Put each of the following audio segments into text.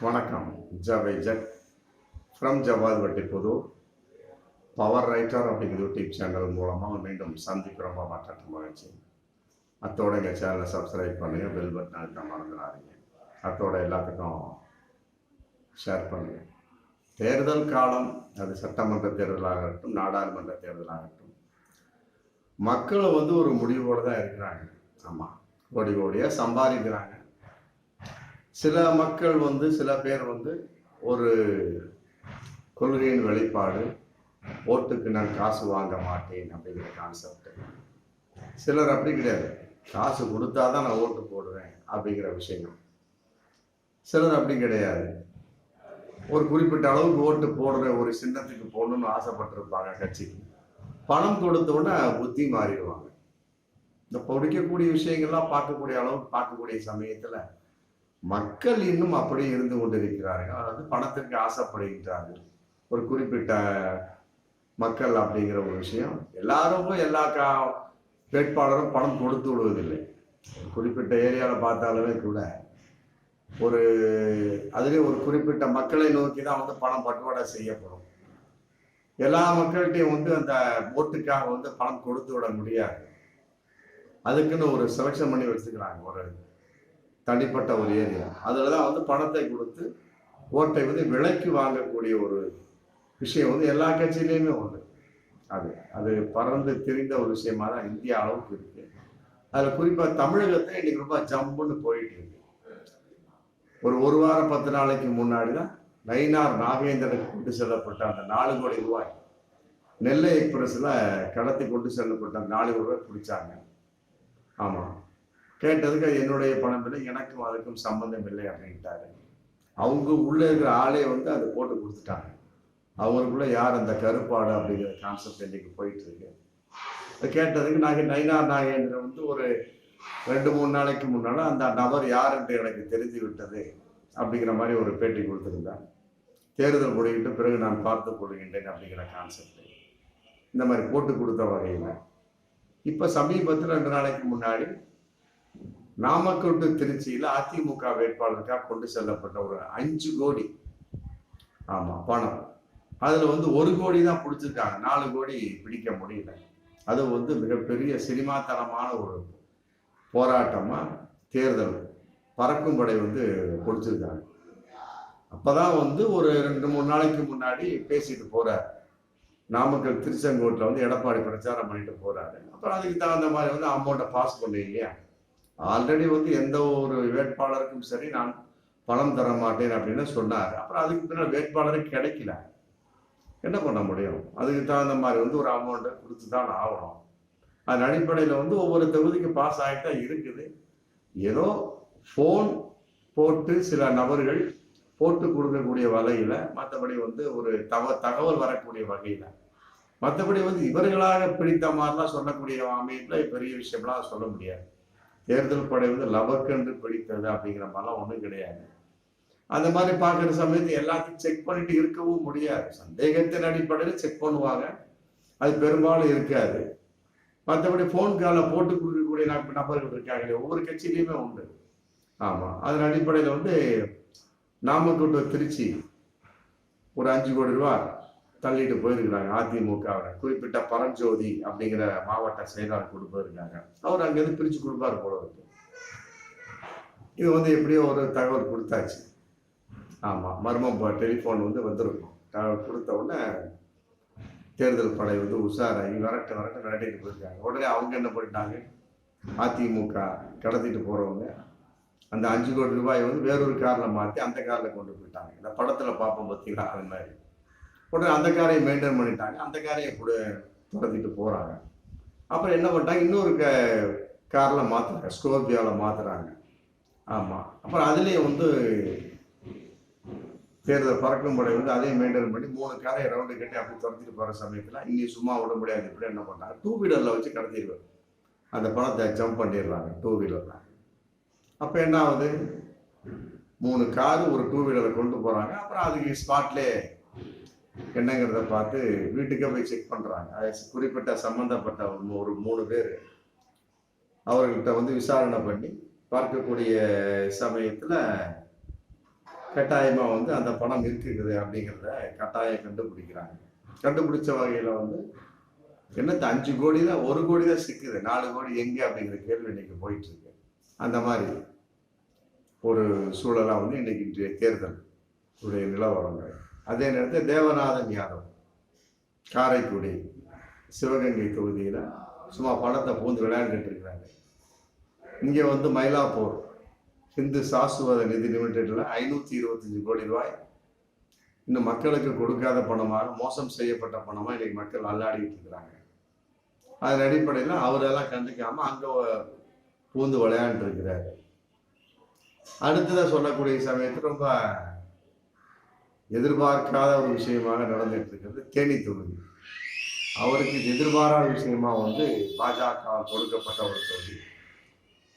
வணக்கம். ஜவைஜக் from Jawad Vattiputhur power writer அப்படிங்கிற யூடியூப் சேனல் மூலமாக மீண்டும் சந்திக்கிறோம். மற்ற மகிழ்ச்சி. அத்தோட எங்கள் சேனலை சப்ஸ்கிரைப் பண்ணுங்க, பெல் பட்டன் அழுத்த மறந்துடாதீங்க. அத்தோட எல்லாத்துக்கும் ஷேர் பண்ணுங்க. தேர்தல் காலம், அது சட்டமன்ற தேர்தலாக இருக்கட்டும், நாடாளுமன்ற தேர்தலாகட்டும், மக்கள் ஒரு முடிவோடு தான் இருக்கிறாங்க. ஆமாம், கோடி கோடியாக சம்பாதிக்கிறாங்க. சில மக்கள் சில பேர் ஒரு கொள்கையின் வெளிப்பாடு, ஓட்டுக்கு நான் காசு வாங்க மாட்டேன் அப்படிங்கிற கான்செப்ட். சிலர் அப்படி கிடையாது, காசு கொடுத்தாதான் நான் ஓட்டு போடுவேன் அப்படிங்கிற விஷயம். சிலர் அப்படி கிடையாது, ஒரு குறிப்பிட்ட அளவுக்கு ஓட்டு போடுற ஒரு சின்னத்துக்கு போடணும்னு ஆசைப்பட்டிருப்பாங்க. கட்சிக்கு பணம் கொடுத்தோன்னே புத்தி மாறிடுவாங்க. இந்த பிடிக்கக்கூடிய விஷயங்கள்லாம் பார்க்கக்கூடிய அளவுக்கு பார்க்கக்கூடிய சமயத்துல மக்கள் இன்னும் அப்படியே இருந்து கொண்டிருக்கிறார்கள். அதாவது பணத்திற்கு ஆசைப்படுகின்றார்கள். ஒரு குறிப்பிட்ட மக்கள் அப்படிங்கிற ஒரு விஷயம். எல்லாரும் எல்லா வேட்பாளரும் பணம் கொடுத்து விடுவதில்லை. குறிப்பிட்ட ஏரியாவில் பார்த்தாலுமே கூட ஒரு அதுலேயே ஒரு குறிப்பிட்ட மக்களை நோக்கி தான் பணம் பட்டுவாடா செய்யப்படும். எல்லா மக்கள்கிட்டையும் அந்த ஓட்டுக்காக பணம் கொடுத்து விட முடியாது. அதுக்குன்னு ஒரு செலெக்ஷன் பண்ணி வச்சுக்கிறாங்க, ஒரு தனிப்பட்ட ஒரு ஏரியா. அதில் தான் பணத்தை கொடுத்து ஓட்டை விலைக்கு வாங்கக்கூடிய ஒரு விஷயம் எல்லா கட்சியிலையுமே உண்டு. அது பறந்து தெரிந்த ஒரு விஷயமா தான் இந்தியா அளவுக்கு இருக்கு. அதில் குறிப்பாக தமிழகத்தை இன்னைக்கு ரொம்ப ஜம்முன்னு போயிட்டு இருக்கு. ஒரு வாரம் 10 நாளைக்கு முன்னாடி தான் நயினார் நாகேந்திரனுக்கு கொண்டு செல்லப்பட்ட அந்த 4 கோடி ரூபாய் நெல்லை எக்ஸ்பிரஸ்ல கடத்தி கொண்டு செல்லப்பட்ட 4 கோடி ரூபாய் பிடிச்சாங்க. ஆமாம், கேட்டதுக்கு அது என்னுடைய பணம் இல்லை, எனக்கும் அதுக்கும் சம்பந்தம் இல்லை அப்படின்ட்டாரு. அவங்க உள்ள இருக்கிற ஆளே அதை போட்டு கொடுத்துட்டாங்க. அவங்களுக்குள்ள யார் அந்த கருப்பாடு அப்படிங்கிற கான்செப்ட் இன்னைக்கு போயிட்டு இருக்கு. கேட்டதுக்கு நயினார் நாகேந்திரன் ஒரு 2-3 நாளைக்கு முன்னால அந்த நபர் யார் என்று எனக்கு தெரிந்து விட்டது அப்படிங்கிற மாதிரி ஒரு பேட்டி கொடுத்துருந்தாங்க. தேர்தல் முடிவிட்டு பிறகு நான் பார்த்து கொள்கின்றேன் அப்படிங்கிற கான்செப்ட் இந்த மாதிரி போட்டு கொடுத்த வகையில் இப்ப சமீபத்தில் 2 நாளைக்கு முன்னாடி நாமக்கல் டு திருச்சியில அதிமுக வேட்பாளருக்காக கொண்டு செல்லப்பட்ட ஒரு 5 கோடி பணம், அதுல 1 கோடி தான் பிடிச்சிருக்காங்க. 4 கோடி பிடிக்க முடியல. அது மிகப்பெரிய சினிமாத்தனமான ஒரு போராட்டமா தேர்தல் பறக்கும் படை கொடுத்திருக்காங்க. அப்பதான் ஒரு 2-3 நாளைக்கு முன்னாடி பேசிட்டு போறாரு. நாமக்கல் திருச்செங்கோட்டில் எடப்பாடி பிரச்சாரம் பண்ணிட்டு போறாரு. அப்புறம் அதுக்கு தகுந்த மாதிரி அமௌண்ட்டை பாஸ் பண்ணுவீங்க. ஆல்ரெடி எந்த ஒரு வேட்பாளருக்கும் சரி நான் பணம் தர மாட்டேன் அப்படின்னு சொன்னார். அப்புறம் அதுக்கு பின்னால் வேட்பாளரே கிடைக்கல, என்ன பண்ண முடியும்? அதுக்கு தகுந்த மாதிரி ஒரு அமௌண்ட்டை கொடுத்து தான் ஆகணும். அதன் அடிப்படையில் ஒவ்வொரு தொகுதிக்கு பாஸ் ஆகிட்டு தான் இருக்குது. ஏதோ ஃபோன் போட்டு சில நபர்கள் போட்டு கொடுக்கக்கூடிய வகையில், மற்றபடி ஒரு தகவல் வரக்கூடிய வகையில், மற்றபடி இவர்களாக பிடித்த மாதிரிலாம் சொல்லக்கூடிய அமைப்பில் பெரிய விஷயம்லாம் சொல்ல முடியாது. தேர்தல் படை லவக்கென்று பிடித்தது அப்படிங்கிற மாதிரிலாம் ஒன்றும் கிடையாது. அந்த மாதிரி பார்க்குற சமயத்தை எல்லாத்தையும் செக் பண்ணிட்டு இருக்கவும் முடியாது. சந்தேகத்தின் அடிப்படையில் செக் பண்ணுவாங்க, அது பெரும்பாலும் இருக்காது. மற்றபடி ஃபோன் காலில் போட்டு கொடுக்கக்கூடிய நபர்கள் இருக்காங்களே, ஒவ்வொரு கட்சியிலையுமே உண்டு. ஆமாம், அதன் அடிப்படையில் நாமக்கல் டு திருச்சி ஒரு 5 கோடி ரூபா தள்ளிட்டு போயிருக்கிறாங்க. அதிமுகவோட குறிப்பிட்ட பரஞ்சோதி அப்படிங்கிற மாவட்ட செயலாளர் கொடுப்பாருக்காங்க. அவர் அங்கேருந்து பிரிச்சு கொடுப்பாரு போல இருக்கு. இது எப்படியோ ஒரு தகவல் கொடுத்தாச்சு. ஆமா, மர்மம் டெலிஃபோன் வந்திருக்கும். தகவல் கொடுத்த உடனே தேர்தல் படை உஷாராகி வரட்டு விரட்டிட்டு போயிருக்காங்க. உடனே அவங்க என்ன பண்ணிட்டாங்க, அதிமுக கடத்திட்டு போறவங்க அந்த 5 கோடி ரூபாய் வேறொரு காரில் மாற்றி அந்த காரில் கொண்டு போயிட்டாங்க. இந்த படத்துல பார்ப்போம் பார்த்தீங்களா, அது மாதிரி. உடனே அந்த காரையை மெயின்டைன் பண்ணிட்டாங்க, அந்த காரையை கூட துரத்திட்டு போறாங்க. அப்புறம் என்ன பண்ணிட்டாங்க, இன்னொரு காரில் மாத்துறாங்க, ஸ்கோர்பியோவில் மாத்துறாங்க. ஆமா, அப்புறம் அதுலேயும் தேர்தல் பறக்கும் படை அதையும் மெயின்டைன் பண்ணி 3 காரை ரவுண்டு கட்டி அப்படி துரத்திட்டு போற சமயத்தில் இனி சும்மா விட முடியாது. இப்படி என்ன பண்ணாங்க, 2 வீலர்ல வச்சு கடத்திடுவாங்க. அந்த பணத்தை ஜம்ப் பண்ணிடுறாங்க 2 வீலர்ல. அப்ப என்ன ஆகுது, 3 காரு ஒரு 2 வீலரை கொண்டு போறாங்க. அப்புறம் அதுக்கு ஸ்பாட்லே என்னங்கிறத பார்த்து வீட்டுக்கே போய் செக் பண்றாங்க. குறிப்பிட்ட சம்பந்தப்பட்ட ஒரு 3 பேர் அவர்கள்ட்ட விசாரணை பண்ணி பார்க்கக்கூடிய சமயத்துல கட்டாயமாக வந்து அந்த பணம் இருக்குது அப்படிங்கிறத கட்டாயம் கண்டுபிடிக்கிறாங்க. கண்டுபிடிச்ச வகையில் வந்து என்னத்த 5 கோடி தான், 1 கோடி தான் சிக்குது, 4 கோடி எங்கே அப்படிங்கிற கேள்வி இன்னைக்கு போயிட்டு இருக்கு. அந்த மாதிரி ஒரு சூழலாக வந்து இன்னைக்கு இன்றைய தேர்தல் உடைய நிலவரங்கள். அதே நேரத்தில் தேவநாதன் யாதவ் காரைக்குடி சிவகங்கை தொகுதியில் சும்மா பணத்தை பூந்து விளையாண்டுட்டு இருக்கிறாங்க. இங்கே வந்து மயிலாப்பூர் ஹிந்து சாஸ்வத நிதி லிமிடெட்ல 525 கோடி ரூபாய் இன்னும் மக்களுக்கு கொடுக்காத பணமாக, மோசம் செய்யப்பட்ட பணமாக இன்னைக்கு மக்கள் அல்லாடிட்டு இருக்கிறாங்க. அதன் அடிப்படையில் அவரெல்லாம் கண்டுக்காம அங்கே பூந்து விளையாண்டு இருக்கிறாரு. அடுத்ததான் சொல்லக்கூடிய சமயத்தில் ரொம்ப எதிர்பார்க்காத ஒரு விஷயமாக நடந்துட்டு இருக்கிறது தேனி தொகுதி. அவருக்கு எதிர்பாராத விஷயமா வந்து பாஜக கொடுக்கப்பட்ட ஒரு தொகுதி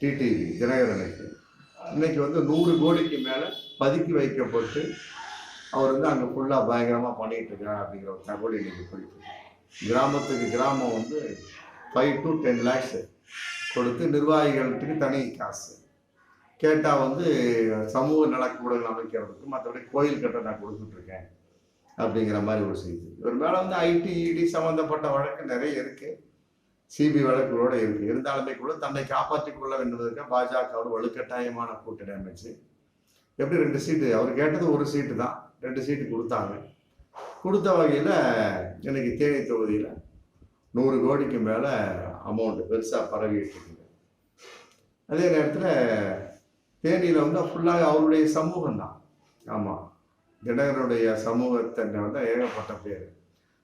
டிடிவி தினகரனுக்கு இன்னைக்கு வந்து 100 கோடிக்கு மேலே பதுக்கி வைக்கப்பட்டு அவர் வந்து அங்கே ஃபுல்லாக பயங்கரமாக பண்ணிட்டு இருக்கிறார் அப்படிங்கிற ஒரு தகவல் இன்னைக்கு போயிட்டு கிராமத்துக்கு கிராமம் வந்து 5 to 10 lakhs கொடுத்து நிர்வாகிகளுக்கு தனி காசு கேட்டால் வந்து சமூக நலக்கூடங்கள் அமைக்கிறதுக்கு, மற்றபடி கோயில் கட்ட நான் கொடுத்துட்ருக்கேன் அப்படிங்கிற மாதிரி ஒரு செய்தி. இவர் மேலே வந்து ஐடி இடி சம்மந்தப்பட்ட வழக்கு நிறைய இருக்கு, சிபி வழக்குகளோட இருக்கு. இருந்தாலுமே கூட தன்னை காப்பாற்றிக் கொள்ள வேண்டுவதற்கு பாஜகவோட வலுக்கட்டாயமான கூட்டணி அமைச்சு எப்படி 2 சீட்டு, அவர் கேட்டது 1 சீட்டு தான், 2 சீட்டு கொடுத்தாங்க. கொடுத்த வகையில் எனக்கு தேனி தொகுதியில் 100 கோடிக்கு மேலே அமௌண்ட் பெருசாக பரவிட்டு இருக்குது. அதே நேரத்தில் தேனியில் வந்து ஃபுல்லாக அவருடைய சமூகம் தான். ஆமாம், தினகரனுடைய சமூகத்தை வந்து ஏகப்பட்ட பேர்.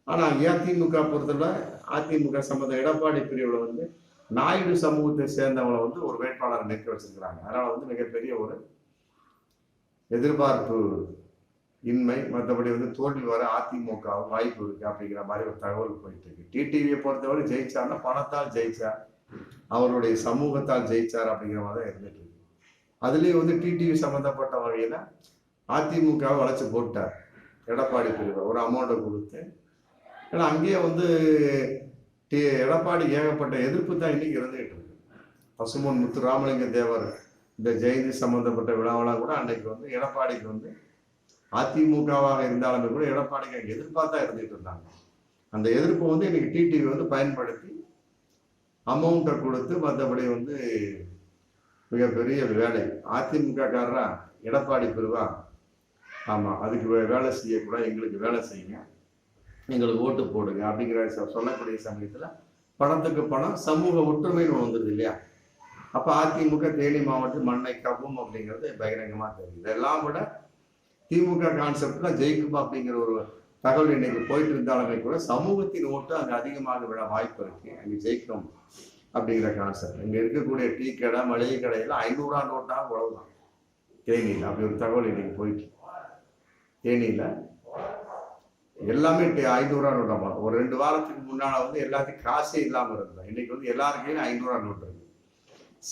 ஆனால் அதிமுக பொறுத்தவரை அதிமுக சம்பந்த எடப்பாடி பிரிவில் வந்து நாயுடு சமூகத்தை சேர்ந்தவங்களை வந்து ஒரு வேட்பாளரை நிற்க வச்சிருக்கிறாங்க. அதனால் வந்து மிகப்பெரிய ஒரு எதிர்பார்ப்பு இன்மை, மற்றபடி வந்து தோல்வி வர அதிமுக வாய்ப்பு இருக்கு அப்படிங்கிற மாதிரி ஒரு தகவல் போயிட்டு இருக்கு. டிடிவியை பொறுத்தவரை ஜெயிச்சார்னா பணத்தால் ஜெயிச்சார், அவருடைய சமூகத்தால் ஜெயிச்சார் அப்படிங்கிற மாதிரி தான் இருந்துட்டு இருக்கு. அதுலேயும் வந்து டிடிவி சம்மந்தப்பட்ட வகையில் அதிமுகவை வளைச்சு போட்டார் எடப்பாடி பிரிவை ஒரு அமௌண்ட்டை கொடுத்து. ஏன்னா அங்கேயே வந்து எடப்பாடி ஏகப்பட்ட எதிர்ப்பு தான் இன்னைக்கு இருந்துகிட்டு இருக்கு. பசும்பொன் முத்து ராமலிங்க தேவர் இந்த ஜெயந்தி சம்பந்தப்பட்ட விழாவெல்லாம் கூட அன்னைக்கு வந்து எடப்பாடிக்கு வந்து அதிமுகவாக இருந்தாலுமே கூட எடப்பாடிக்கு அங்கே எதிர்பார்த்தா இருந்துகிட்டு இருந்தாங்க. அந்த எதிர்ப்பை வந்து இன்னைக்கு டிடிவி வந்து பயன்படுத்தி அமௌண்ட்டை கொடுத்து, மற்றபடி வந்து மிகப்பெரிய வேலை அதிமுக காரரா எடப்பாடி பிரிவா, ஆமாம் அதுக்கு வேலை செய்யக்கூடாது, எங்களுக்கு வேலை செய்யுங்க, எங்களுக்கு ஓட்டு போடுங்க அப்படிங்கிற சொல்லக்கூடிய சமயத்தில் பணத்துக்கு பணம், சமூக ஒற்றுமைன்னு ஒன்று வந்துடுது இல்லையா? அப்போ அதிமுக தேனி மாவட்டம் மண்ணை கவ்வும் அப்படிங்கிறது பகிரங்கமாக தெரியுது. இதெல்லாம் விட திமுக கான்செப்ட் தான் ஜெயிக்குமா அப்படிங்கிற ஒரு தகவல் இன்னைக்கு போயிட்டு இருந்தாலுமே கூட சமூகத்தின் ஓட்டு அங்கே அதிகமாக விட வாய்ப்பு இருக்கு, அங்கே ஜெயிக்கும் அப்படிங்கிற கான்செப்ட். இங்கே இருக்கக்கூடிய டீ கடை மளிகை கடையில் 500 நோட்டாக உழவுதான் தேனியில், அப்படி ஒரு தகவல் இன்னைக்கு போயிட்டு. தேனியில் எல்லாமே 500 நோட்டாக ஒரு 2 வாரத்துக்கு முன்னால் வந்து எல்லாத்துக்கும் காசே இல்லாமல் இருந்தது. இன்னைக்கு வந்து எல்லாருக்கையும் 500 நோட்டு இருக்கு.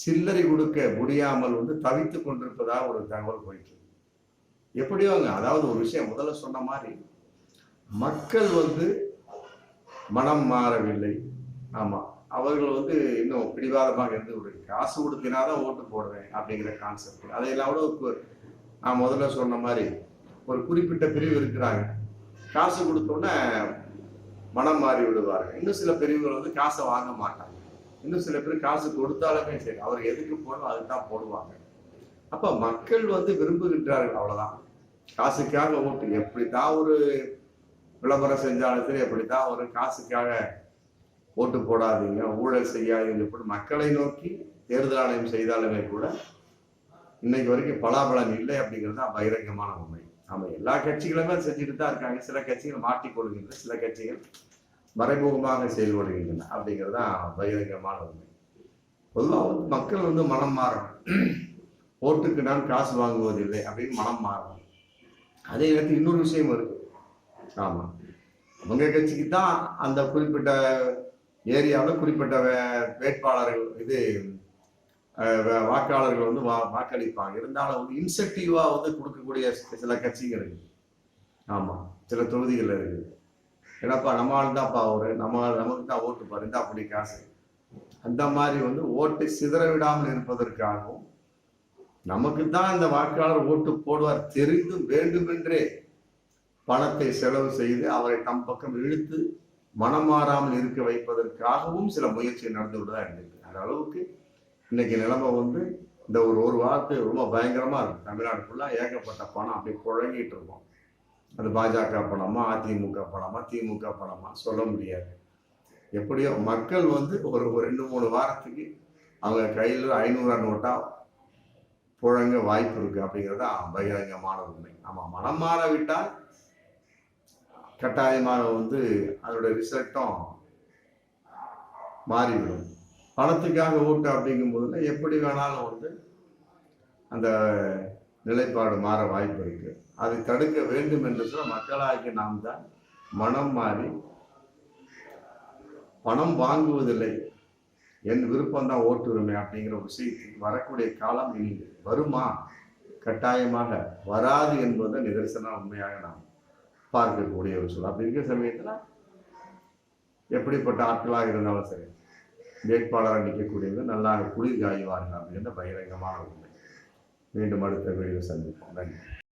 சில்லறை கொடுக்க முடியாமல் வந்து தவித்து கொண்டிருப்பதாக ஒரு தகவல் போயிட்டு. எப்படியோங்க, அதாவது ஒரு விஷயம் முதல்ல சொன்ன மாதிரி மக்கள் வந்து மனம் மாறவில்லை. ஆமா, அவர்கள் வந்து இன்னும் பிடிவாதமாக இருந்து ஒரு காசு கொடுத்தினாதான் ஓட்டு போடுவேன் அப்படிங்கிற கான்செப்ட். அதையெல்லாம் கூட நான் முதல்ல சொன்ன மாதிரி ஒரு குறிப்பிட்ட பிரிவு இருக்கிறாங்க, காசு கொடுத்தோன்னே மனம் மாறி விடுவார்கள். இன்னும் சில பிரிவுகள் வந்து காசை வாங்க மாட்டாங்க. இன்னும் சில பேர் காசு கொடுத்தாலுமே சரி அவர் எதுக்கு போடணும் அதுதான் போடுவாங்க. அப்ப மக்கள் வந்து விரும்புகின்றார்கள், அவ்வளவுதான். காசுக்காக ஓட்டு, எப்படித்தான் ஒரு விளம்பரம் செஞ்சாலும் சரி, எப்படித்தான் ஒரு காசுக்காக ஓட்டு போடாதீங்க, ஊழல் செய்யாதீங்க, இப்படி மக்களை நோக்கி தேர்தல் ஆணையம் செய்தாலுமே கூட இன்னைக்கு வரைக்கும் பலாபலன் இல்லை அப்படிங்கிறது தான் பகிரங்கமான உண்மை. ஆமா, எல்லா கட்சிகளுமே செஞ்சுட்டு தான் இருக்காங்க. சில கட்சிகள் மாட்டிக்கொள்கின்றன, சில கட்சிகள் மறைமுகமாக செயல்படுகின்றன அப்படிங்கிறது தான் பகிரங்கமான உண்மை. பொதுவாக வந்து மக்கள் வந்து மனம் மாறணும், ஓட்டுக்கு நான் காசு வாங்குவதில்லை அப்படின்னு மனம் மாறணும். அதே நேரத்தில் இன்னொரு விஷயம் இருக்கு. ஆமா, உங்க கட்சிக்கு தான் அந்த குறிப்பிட்ட ஏரியாவில் குறிப்பிட்ட வேட்பாளர்கள் இது வாக்காளர்கள் வந்து வாக்களிப்பாங்க. இருந்தாலும் வந்து இன்சென்டிவா வந்து கொடுக்கக்கூடிய சில கட்சிகள் இருக்கு. ஆமா, சில தொகுதிகள் இருக்குது. ஏன்னாப்பா நம்ம ஆள் தான்ப்பா அவரு, நமக்கு தான் ஓட்டு பாருந்தா அப்படி காசு, அந்த மாதிரி வந்து ஓட்டை சிதற விடாமல் இருப்பதற்காகவும் நமக்கு தான் இந்த வாக்காளர் ஓட்டு போடுவார் தெரிந்து வேண்டுமென்றே பணத்தை செலவு செய்து அவரை தம் பக்கம் இழுத்து மனம் மாறாமல் இருக்க வைப்பதற்காகவும் சில முயற்சி நடந்து விட்டுதான் இருந்திருக்கு. அந்த அளவுக்கு இன்னைக்கு நிலைமை இந்த ஒரு வாரத்து ரொம்ப பயங்கரமா இருக்கும். தமிழ்நாடு ஃபுல்லா ஏகப்பட்ட பணம் அப்படி புழங்கிட்டு இருக்கும். அது பாஜக பணமா, அதிமுக பணமா, திமுக பணமா சொல்ல முடியாது. எப்படியோ மக்கள் ஒரு 2-3 வாரத்துக்கு அவங்க கையில் 500 நோட்டா புழங்க வாய்ப்பு இருக்கு அப்படிங்கிறது பகிரங்கமான உண்மை. நம்ம மனம் மாறவிட்டால் கட்டாயமாக அதோட ரிசல்ட்டும் மாறிவிடும். பணத்துக்காக ஓட்டு அப்படிங்கும் போதுல எப்படி வேணாலும் அந்த நிலைப்பாடு மாற வாய்ப்பு இருக்கு. அதை தடுக்க வேண்டும் என்று சொல்ல மக்களாகிய நாம் தான் மனம் மாறி பணம் வாங்குவதில்லை, என் விருப்பம் தான் ஓட்டு உரிமை அப்படிங்கிற ஒரு விஷயத்துக்கு வரக்கூடிய காலம் இனி வருமா? கட்டாயமாக வராது என்பதை நிதர்சன உண்மையாக நாம் பார்க்கக்கூடிய ஒரு சூழல். அப்படி இருக்கிற சமயத்துல எப்படிப்பட்ட ஆட்களாக இருந்தாலும் சரி வேட்பாளராக நிற்கக்கூடியவங்க நல்லா குளிர் காய்வார்கள் அப்படிங்கிற பகிரங்கமான உண்மை. மீண்டும் அடுத்த வீடியோ சந்திப்போம். நன்றி.